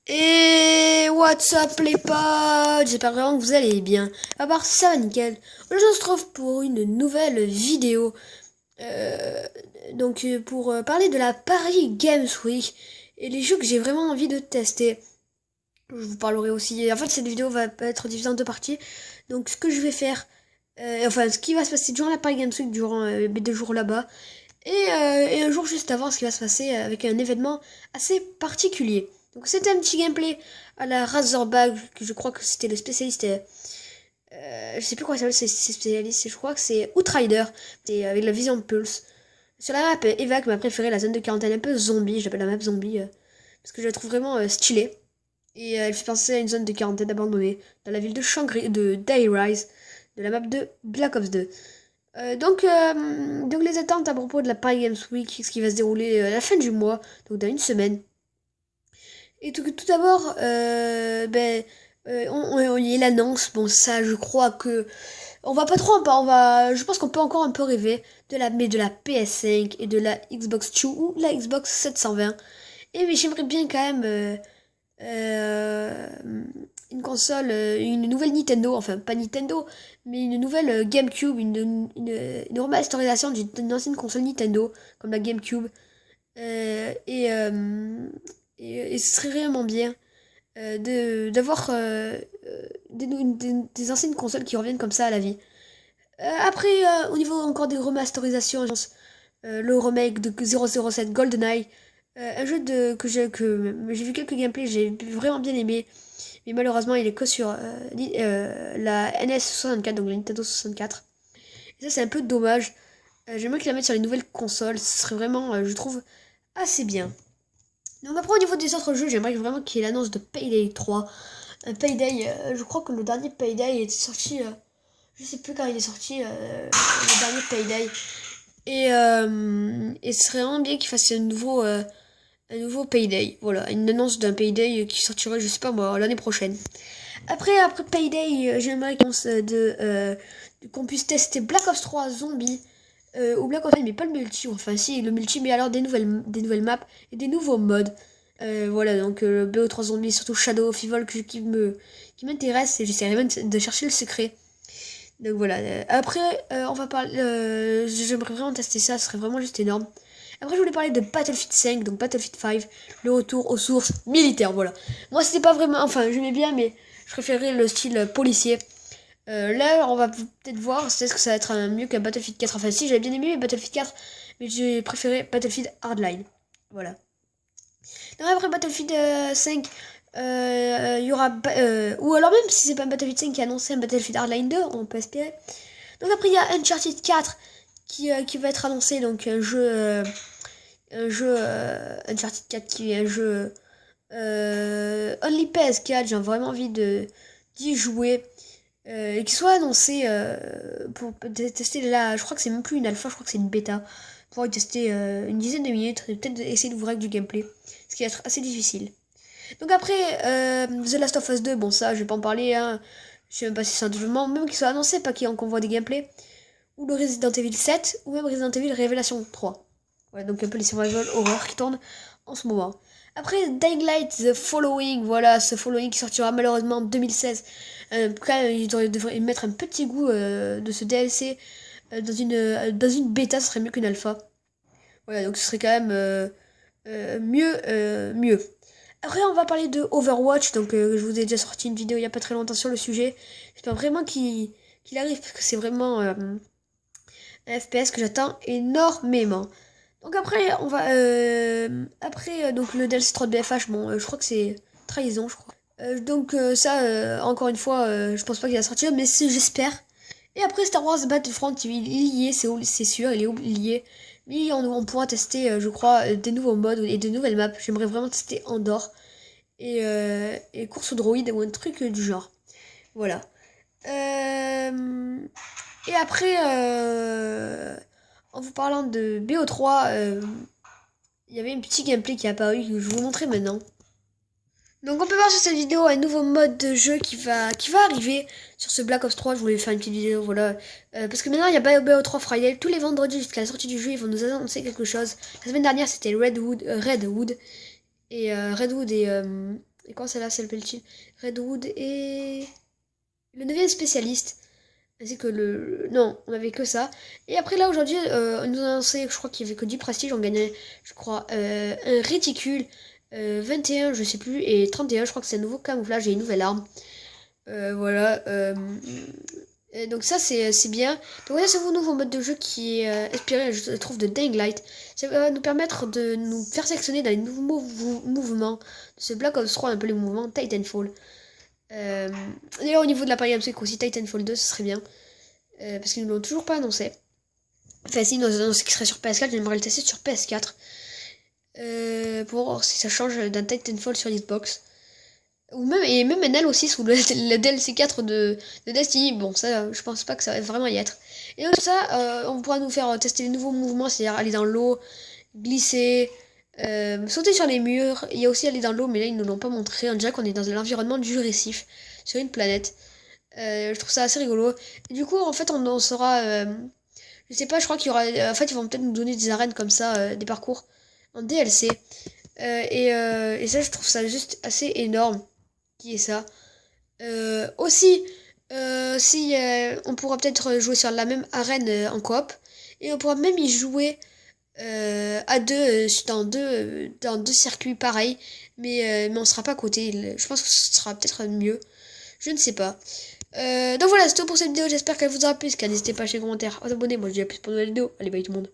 Et what's up les potes, j'espère vraiment que vous allez bien. À part ça va nickel. Aujourd'hui on se retrouve pour une nouvelle vidéo. Euh, pour parler de la Paris Games Week et les jeux que j'ai vraiment envie de tester. Je vous parlerai aussi. En fait cette vidéo va être divisée en deux parties. Donc ce que je vais faire, ce qui va se passer durant la Paris Games Week, durant mes 2 jours là-bas. Et un jour juste avant, ce qui va se passer avec un événement assez particulier. Donc c'était un petit gameplay à la Razorback, que je crois que c'était le spécialiste. Je sais plus quoi s'appelle ces spécialistes, je crois que c'est Outrider, c'est avec la vision Pulse. Sur la map Evac, ma préférée, la zone de quarantaine un peu zombie, j'appelle la map zombie, parce que je la trouve vraiment stylée. Et elle fait penser à une zone de quarantaine abandonnée, dans la ville de Shangri, de Dayrise, de la map de Black Ops 2. Donc les attentes à propos de la Paris Games Week, ce qui va se dérouler à la fin du mois, donc dans une semaine. Et tout d'abord, on y est l'annonce. Bon, ça, je crois que on va pas trop en je pense qu'on peut encore un peu rêver de la PS5 et de la Xbox Two ou la Xbox 720. Et mais j'aimerais bien quand même euh, une console, une nouvelle Nintendo, enfin pas Nintendo, mais une nouvelle GameCube, une remasterisation d'une ancienne console Nintendo, comme la GameCube. Euh, et, euh, et ce serait vraiment bien d'avoir des anciennes consoles qui reviennent comme ça à la vie. Après, au niveau encore des remasterisations, le remake de 007 GoldenEye, un jeu que j'ai vu quelques gameplays, j'ai vraiment bien aimé, mais malheureusement il est que sur la NS64, donc la Nintendo 64. Et ça c'est un peu dommage. J'aimerais qu'ils la mettent sur les nouvelles consoles, ce serait vraiment, je trouve, assez bien. Donc après au niveau des autres jeux, j'aimerais vraiment qu'il y ait l'annonce de Payday 3. Payday, je crois que le dernier Payday était sorti, je sais plus quand il est sorti, le dernier Payday. Et ce serait vraiment bien qu'il fasse un nouveau Payday. Voilà, une annonce d'un Payday qui sortirait, je sais pas moi, l'année prochaine. Après Payday, j'aimerais qu'on puisse tester Black Ops 3 Zombie. Ou Black Ops 3, mais pas le multi. Enfin, si, le multi, mais alors des nouvelles maps et des nouveaux modes. Voilà, donc le BO3 Zombie, surtout Shadow of Evil qui m'intéresse et j'essaierai même de chercher le secret. Donc voilà. Après, on va parler. J'aimerais vraiment tester ça, ce serait vraiment juste énorme. Après, je voulais parler de Battlefield 5, donc Battlefield 5, le retour aux sources militaires, voilà. Moi, c'était pas vraiment. Enfin, j'aimais bien, mais je préférais le style policier. Là, on va peut-être voir, est-ce que ça va être mieux qu'un Battlefield 4. Enfin, si, j'avais bien aimé Battlefield 4, mais j'ai préféré Battlefield Hardline. Voilà. Donc après Battlefield 5, il y aura... ou alors même si c'est pas un Battlefield 5 qui a annoncé un Battlefield Hardline 2, on peut espérer. Donc après il y a Uncharted 4 qui va être annoncé, donc un jeu Uncharted 4 qui est un jeu Only PS4, j'ai vraiment envie d'y jouer. Et qui soit annoncé pour tester là, je crois que c'est même plus une alpha, je crois que c'est une bêta, pour y tester une dizaine de minutes et peut-être essayer d'ouvrir avec du gameplay, ce qui va être assez difficile. Donc après, The Last of Us 2, bon ça je vais pas en parler, hein. Je sais même pas si c'est un développement, même qu'il soit annoncé, pas qu'on voit des gameplays, ou le Resident Evil 7, ou même Resident Evil Révélation 3. Ouais, donc un peu les survival horror qui tournent en ce moment. Après, Dying Light, The Following, voilà, ce Following qui sortira malheureusement en 2016. Quand même, ils devraient mettre un petit goût de ce DLC dans une bêta, ce serait mieux qu'une alpha. Voilà, donc ce serait quand même mieux. Après, on va parler de Overwatch, donc je vous ai déjà sorti une vidéo il y a pas très longtemps sur le sujet. J'espère vraiment qu'il arrive, parce que c'est vraiment un FPS que j'attends énormément. Donc après, on va... donc le DLC 3 de BFH, bon, je crois que c'est trahison, je crois. Encore une fois, je pense pas qu'il va sortir, mais j'espère. Et après Star Wars Battlefront, il y est, c'est sûr, il est lié. Mais on pourra tester, je crois, des nouveaux modes et de nouvelles maps. J'aimerais vraiment tester Andorre et course au droïde ou un truc du genre. Voilà. Et après, en vous parlant de BO3, il y avait un petit gameplay qui est apparu que je vais vous montrer maintenant. Donc on peut voir sur cette vidéo un nouveau mode de jeu qui va arriver sur ce Black Ops 3. Je voulais faire une petite vidéo, voilà. Parce que maintenant il y a BO3 Friday. Tous les vendredis jusqu'à la sortie du jeu, ils vont nous annoncer quelque chose. La semaine dernière c'était Redwood. Et Et quand celle-là s'appelle-t-il? Redwood et le 9e spécialiste. Ainsi que le... Non, on avait que ça. Et après là, aujourd'hui, on nous a annoncé, je crois qu'il y avait que 10 prestiges. On gagnait, je crois, un réticule. 21, je sais plus. Et 31, je crois que c'est un nouveau camouflage et une nouvelle arme. Voilà. Et donc ça, c'est bien. Donc voilà, c'est un nouveau mode de jeu qui est inspiré, je trouve, de Dying Light. Ça va nous permettre de nous faire sélectionner dans les nouveaux mouvements. De ce Black Ops 3, un peu les mouvements Titanfall. D'ailleurs, au niveau de la Paris Games Week aussi, Titanfall 2, ce serait bien. Parce qu'ils ne l'ont toujours pas annoncé. Enfin, si, ils nous ont annoncé qu'il serait sur PS4, j'aimerais le tester sur PS4. Pour voir si ça change d'un Titanfall sur Xbox. Ou même, et même NL aussi sous le DLC 4 de Destiny. Bon, ça, je pense pas que ça va vraiment y être. Et donc ça, on pourra nous faire tester les nouveaux mouvements, c'est-à-dire aller dans l'eau, glisser, sauter sur les murs. Il y a aussi aller dans l'eau, mais là, ils ne l'ont pas montré. On dirait qu'on est dans l'environnement du récif, sur une planète. Je trouve ça assez rigolo. Et du coup, en fait, on saura... je sais pas, je crois qu'il y aura... en fait, ils vont peut-être nous donner des arènes comme ça, des parcours en DLC. Et ça, je trouve ça juste assez énorme qui est ça. Aussi, si on pourra peut-être jouer sur la même arène en coop. Et on pourra même y jouer à deux, dans deux circuits pareils. Mais on sera pas à côté. Je pense que ce sera peut-être mieux. Je ne sais pas. Donc voilà, c'est tout pour cette vidéo. J'espère qu'elle vous aura plu. N'hésitez pas à lâcher un commentaire, à vous abonner. Moi je dis à plus pour une nouvelle vidéo. Allez, bye tout le monde.